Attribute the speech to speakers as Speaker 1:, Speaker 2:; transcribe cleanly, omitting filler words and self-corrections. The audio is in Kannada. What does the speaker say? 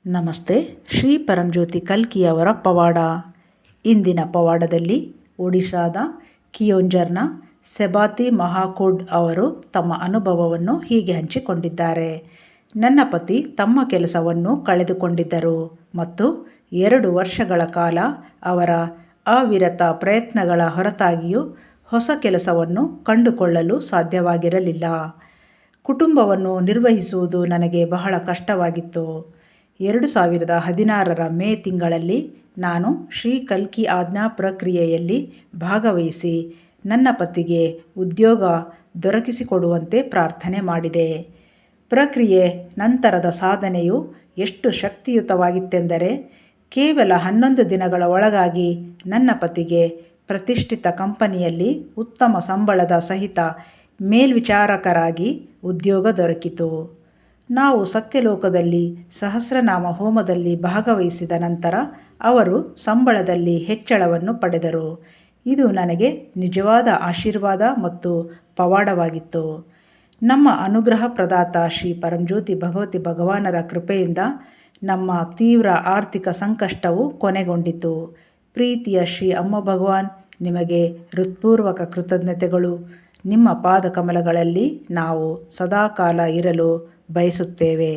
Speaker 1: ನಮಸ್ತೆ. ಶ್ರೀ ಪರಂಜ್ಯೋತಿ ಕಲ್ಕಿಯವರ ಪವಾಡ. ಇಂದಿನ ಪವಾಡದಲ್ಲಿ ಒಡಿಶಾದ ಕಿಯೋಂಜರ್ನ ಸೆಬಾತಿ ಮಹಾಕೂಡ್ ಅವರು ತಮ್ಮ ಅನುಭವವನ್ನು ಹೀಗೆ ಹಂಚಿಕೊಂಡಿದ್ದಾರೆ. ನನ್ನ ಪತಿ ತಮ್ಮ ಕೆಲಸವನ್ನು ಕಳೆದುಕೊಂಡಿದ್ದರು ಮತ್ತು 2 ವರ್ಷಗಳ ಕಾಲ ಅವರ ಅವಿರತ ಪ್ರಯತ್ನಗಳ ಹೊರತಾಗಿಯೂ ಹೊಸ ಕೆಲಸವನ್ನು ಕಂಡುಕೊಳ್ಳಲು ಸಾಧ್ಯವಾಗಿರಲಿಲ್ಲ. ಕುಟುಂಬವನ್ನು ನಿರ್ವಹಿಸುವುದು ನನಗೆ ಬಹಳ ಕಷ್ಟವಾಗಿತ್ತು. 2016ರ ಮೇ ತಿಂಗಳಲ್ಲಿ ನಾನು ಶ್ರೀ ಕಲ್ಕಿ ಆಜ್ಞಾ ಪ್ರಕ್ರಿಯೆಯಲ್ಲಿ ಭಾಗವಹಿಸಿ ನನ್ನ ಪತಿಗೆ ಉದ್ಯೋಗ ದೊರಕಿಸಿಕೊಡುವಂತೆ ಪ್ರಾರ್ಥನೆ ಮಾಡಿದೆ. ಪ್ರಕ್ರಿಯೆ ನಂತರದ ಸಾಧನೆಯು ಎಷ್ಟು ಶಕ್ತಿಯುತವಾಗಿತ್ತೆಂದರೆ, ಕೇವಲ 11 ದಿನಗಳ ಒಳಗಾಗಿ ನನ್ನ ಪತಿಗೆ ಪ್ರತಿಷ್ಠಿತ ಕಂಪನಿಯಲ್ಲಿ ಉತ್ತಮ ಸಂಬಳದ ಸಹಿತ ಮೇಲ್ವಿಚಾರಕರಾಗಿ ಉದ್ಯೋಗ ದೊರಕಿತು. ನಾವು ಸತ್ಯಲೋಕದಲ್ಲಿ ಸಹಸ್ರನಾಮ ಹೋಮದಲ್ಲಿ ಭಾಗವಹಿಸಿದ ನಂತರ ಅವರು ಸಂಬಳದಲ್ಲಿ ಹೆಚ್ಚಳವನ್ನು ಪಡೆದರು. ಇದು ನನಗೆ ನಿಜವಾದ ಆಶೀರ್ವಾದ ಮತ್ತು ಪವಾಡವಾಗಿತ್ತು. ನಮ್ಮ ಅನುಗ್ರಹ ಪ್ರದಾತ ಶ್ರೀ ಪರಂಜ್ಯೋತಿ ಭಗವತಿ ಭಗವಾನರ ಕೃಪೆಯಿಂದ ನಮ್ಮ ತೀವ್ರ ಆರ್ಥಿಕ ಸಂಕಷ್ಟವು ಕೊನೆಗೊಂಡಿತು. ಪ್ರೀತಿಯ ಶ್ರೀ ಅಮ್ಮ ಭಗವಾನ್, ನಿಮಗೆ ಹೃತ್ಪೂರ್ವಕ ಕೃತಜ್ಞತೆಗಳು. ನಿಮ್ಮ ಪಾದಕಮಲಗಳಲ್ಲಿ ನಾವು ಸದಾಕಾಲ ಇರಲು ಬಯಸುತ್ತೇವೆ.